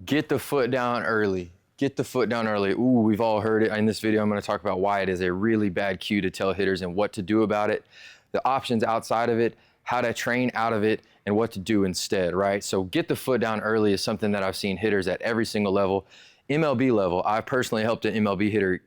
Get the foot down early. Get the foot down early. Ooh, we've all heard it. In this video, I'm going to talk about why it is a really bad cue to tell hitters and what to do about it, the options outside of it, how to train out of it, and what to do instead, right? So get the foot down early is something that I've seen hitters at every single level. MLB level, I personally helped an MLB hitter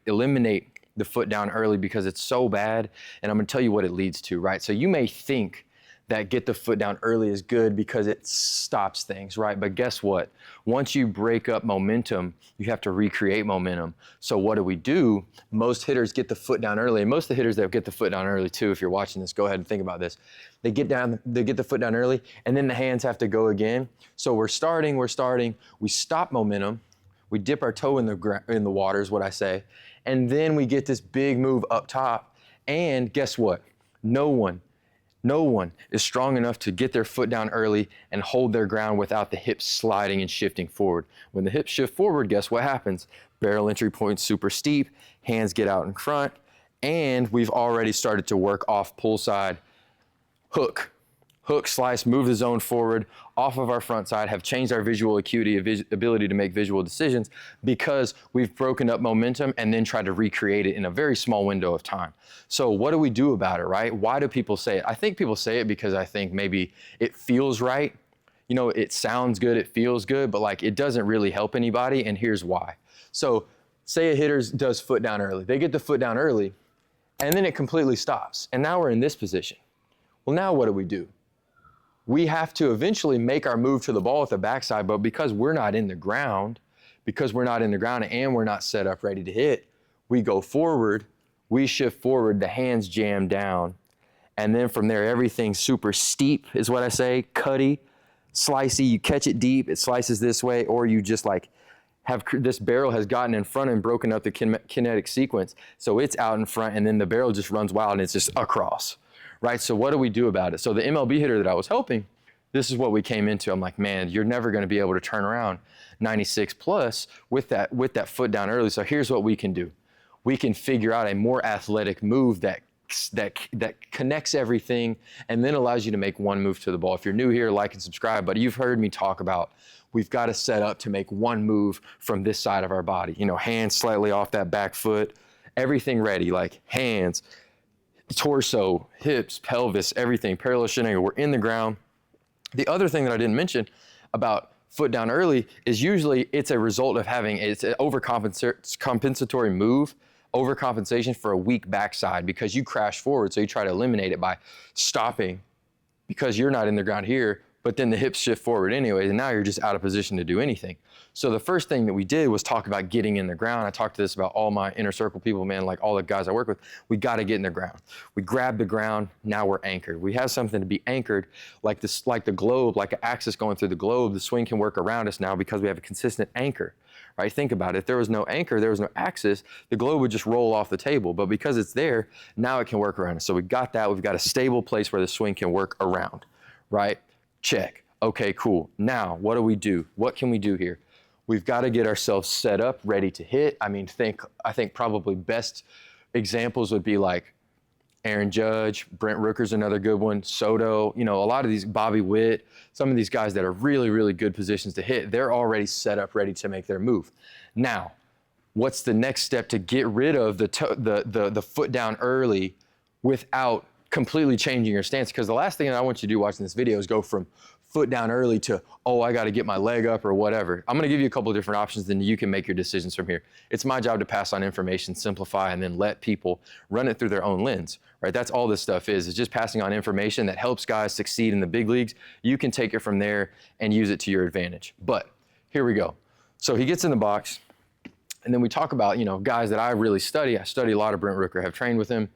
eliminate the foot down early because it's so bad. And I'm going to tell you what it leads to, right? So you may think that get the foot down early is good because it stops things, right? But guess what? Once you break up momentum, you have to recreate momentum. So what do? Most hitters get the foot down early, and most of the hitters that get the foot down early too, if you're watching this, go ahead and think about this. They get the foot down early, and then the hands have to go again. So we're starting, we stop momentum, we dip our toe in the water is what I say, and then we get this big move up top, and guess what? No one is strong enough to get their foot down early and hold their ground without the hips sliding and shifting forward. When the hips shift forward, guess what happens? Barrel entry point super steep, hands get out in front, and we've already started to work off pull side, hook, slice, move the zone forward off of our front side, have changed our visual acuity, ability to make visual decisions because we've broken up momentum and then tried to recreate it in a very small window of time. So what do we do about it, right? Why do people say it? I think people say it because I think maybe it feels right. You know, it sounds good, it feels good, but like it doesn't really help anybody, and here's why. So say a hitter does foot down early. They get the foot down early, and then it completely stops. And now we're in this position. Well, now what do? We have to eventually make our move to the ball with the backside, but because we're not in the ground, and we're not set up ready to hit, we go forward, we shift forward, the hands jam down, and then from there, everything's super steep is what I say, cutty, slicey, you catch it deep, it slices this way, or you just like have this barrel has gotten in front and broken up the kinetic sequence, so it's out in front, and then the barrel just runs wild and it's just across. Right, so what do we do about it? So the MLB hitter that I was helping, this is what we came into. I'm like, man, you're never going to be able to turn around 96 plus with that foot down early. So here's what we can do. We can figure out a more athletic move that connects everything and then allows you to make one move to the ball. If you're new here, like and subscribe, but you've heard me talk about we've got to set up to make one move from this side of our body. You know, hands slightly off that back foot, everything ready, like hands, torso, hips, pelvis, everything, parallel shin angle, we're in the ground. The other thing that I didn't mention about foot down early is usually it's a result of it's an overcompensatory move, overcompensation for a weak backside because you crash forward. So you try to eliminate it by stopping because you're not in the ground here, but then the hips shift forward anyways, and now you're just out of position to do anything. So the first thing that we did was talk about getting in the ground. I talked to this about all my inner circle people, man, like all the guys I work with. We got to get in the ground. We grab the ground, now we're anchored. We have something to be anchored, like this, like the globe, like an axis going through the globe. The swing can work around us now because we have a consistent anchor, right? Think about it. If there was no anchor, there was no axis, the globe would just roll off the table. But because it's there, now it can work around us. So we've got that. We've got a stable place where the swing can work around, right? Check. Okay, cool. Now, what do? What can we do here? We've got to get ourselves set up, ready to hit. I mean, I think probably best examples would be like Aaron Judge, Brent Rooker's another good one, Soto, you know, a lot of these, Bobby Witt, some of these guys that are really, really good positions to hit, they're already set up, ready to make their move. Now, what's the next step to get rid of the foot down early without completely changing your stance? Because the last thing that I want you to do watching this video is go from foot down early to, oh, I got to get my leg up or whatever. I'm going to give you a couple of different options, then you can make your decisions from here. It's my job to pass on information, simplify, and then let people run it through their own lens, right? That's all this stuff is just passing on information that helps guys succeed in the big leagues. You can take it from there and use it to your advantage. But here we go. So he gets in the box, and then we talk about, you know, guys that I really study. I study a lot of Brent Rooker, have trained with him.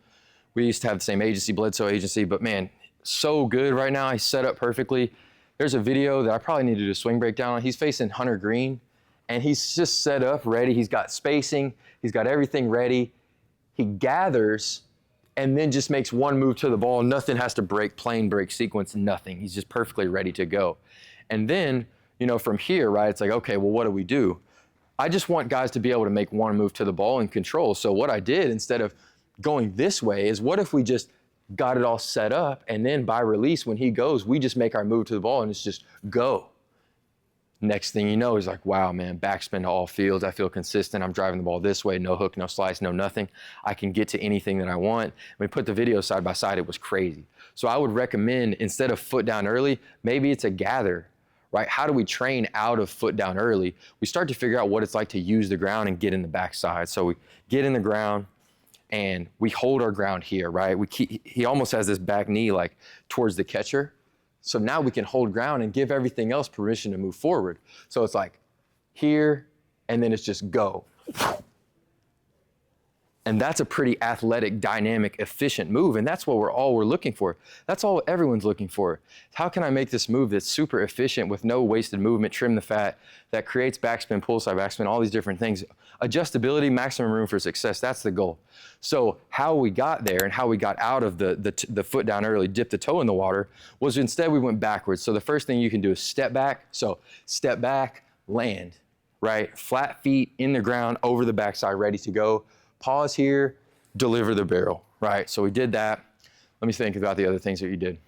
We used to have the same agency, Bledsoe agency, but man, so good right now. He's set up perfectly. There's a video that I probably need to do a swing breakdown on. He's facing Hunter Green, and he's just set up, ready. He's got spacing. He's got everything ready. He gathers and then just makes one move to the ball. Nothing has to break, plane break sequence, nothing. He's just perfectly ready to go. And then, you know, from here, right, it's like, okay, well, what do? I just want guys to be able to make one move to the ball and control. So what I did, instead of going this way, is what if we just got it all set up, and then by release, when he goes, we just make our move to the ball and it's just go. Next thing you know, he's like, wow, man, backspin to all fields. I feel consistent. I'm driving the ball this way, no hook, no slice, no nothing. I can get to anything that I want. When we put the video side by side, it was crazy. So I would recommend, instead of foot down early, maybe it's a gather, right? How do we train out of foot down early? We start to figure out what it's like to use the ground and get in the backside. So we get in the ground and we hold our ground here, right? He almost has this back knee like towards the catcher. So now we can hold ground and give everything else permission to move forward. So it's like here, and then it's just go. And that's a pretty athletic, dynamic, efficient move. And that's what we're looking for. That's all everyone's looking for. How can I make this move that's super efficient with no wasted movement, trim the fat, that creates backspin, pull side backspin, all these different things. Adjustability, maximum room for success, that's the goal. So how we got there and how we got out of the foot down early, dip the toe in the water, was instead we went backwards. So the first thing you can do is step back. So step back, land, right? Flat feet in the ground, over the backside, ready to go. Pause here, deliver the barrel, right? So we did that. Let me think about the other things that you did.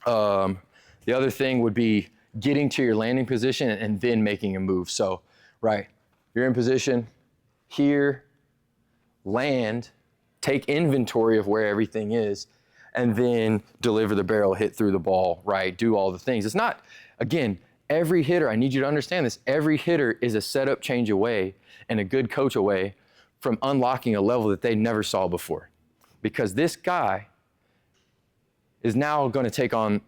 The other thing would be getting to your landing position and then making a move. So, right, you're in position here, land, take inventory of where everything is, and then deliver the barrel, hit through the ball, right? Do all the things. It's not, again, every hitter, I need you to understand this, every hitter is a setup change away and a good coach away from unlocking a level that they never saw before. Because this guy is now going to take on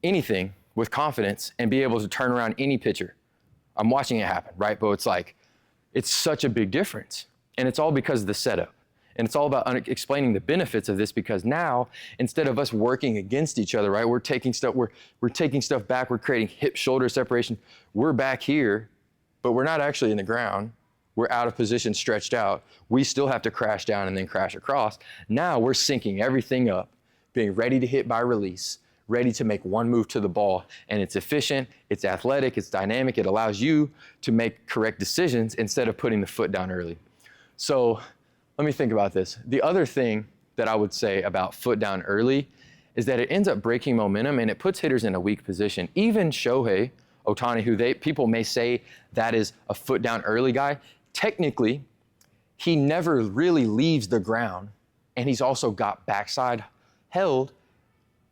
anything with confidence and be able to turn around any pitcher. I'm watching it happen, right? But it's like, it's such a big difference. And it's all because of the setup. And it's all about explaining the benefits of this, because now, instead of us working against each other, right? We're taking stuff back, we're creating hip shoulder separation. We're back here, but we're not actually in the ground. We're out of position, stretched out. We still have to crash down and then crash across. Now we're syncing everything up, being ready to hit by release, ready to make one move to the ball. And it's efficient, it's athletic, it's dynamic. It allows you to make correct decisions instead of putting the foot down early. So let me think about this. The other thing that I would say about foot down early is that it ends up breaking momentum and it puts hitters in a weak position. Even Shohei Ohtani, who people may say that is a foot down early guy, technically, he never really leaves the ground, and he's also got backside held,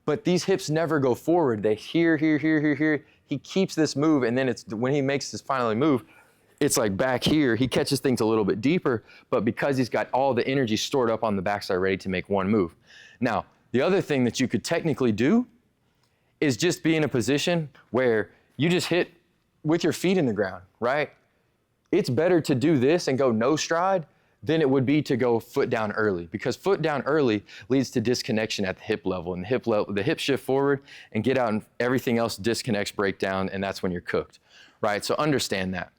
but these hips never go forward. They here. He keeps this move, and then it's when he makes this finally move, it's like back here. He catches things a little bit deeper, but because he's got all the energy stored up on the backside ready to make one move. Now, the other thing that you could technically do is just be in a position where you just hit with your feet in the ground, right? It's better to do this and go no stride than it would be to go foot down early, because foot down early leads to disconnection at the hip level, and the hip shift forward and get out and everything else disconnects, break down, and that's when you're cooked, right? So understand that.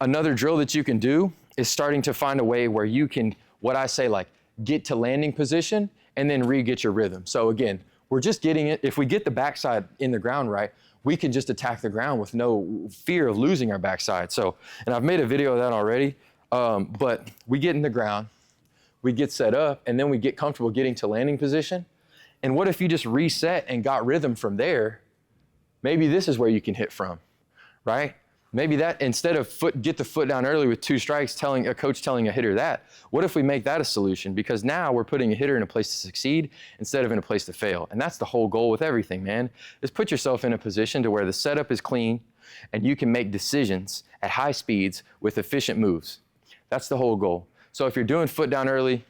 Another drill that you can do is starting to find a way where you can, what I say, like get to landing position and then re-get your rhythm. So again, we're just getting it. If we get the backside in the ground right, we can just attack the ground with no fear of losing our backside. So, and I've made a video of that already, but we get in the ground, we get set up, and then we get comfortable getting to landing position. And what if you just reset and got rhythm from there? Maybe this is where you can hit from, right? Maybe that, instead of get the foot down early with 2 strikes, a coach telling a hitter that, what if we make that a solution? Because now we're putting a hitter in a place to succeed instead of in a place to fail. And that's the whole goal with everything, man, is put yourself in a position to where the setup is clean and you can make decisions at high speeds with efficient moves. That's the whole goal. So if you're doing foot down early,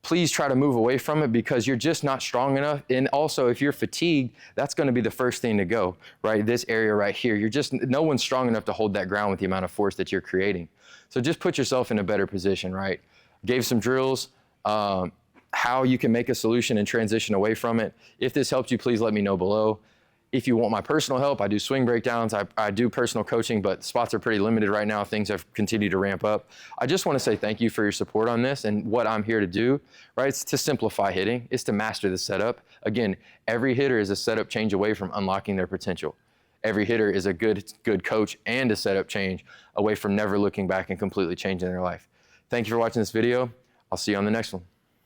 please try to move away from it, because you're just not strong enough. And also, if you're fatigued, that's going to be the first thing to go, right? This area right here, no one's strong enough to hold that ground with the amount of force that you're creating. So just put yourself in a better position, right? Gave some drills, how you can make a solution and transition away from it. If this helped you, please let me know below. If you want my personal help, I do swing breakdowns, I do personal coaching, but spots are pretty limited right now. Things have continued to ramp up. I just want to say thank you for your support on this, and what I'm here to do, right? It's to simplify hitting, it's to master the setup. Again, every hitter is a setup change away from unlocking their potential. Every hitter is a good coach and a setup change away from never looking back and completely changing their life. Thank you for watching this video. I'll see you on the next one.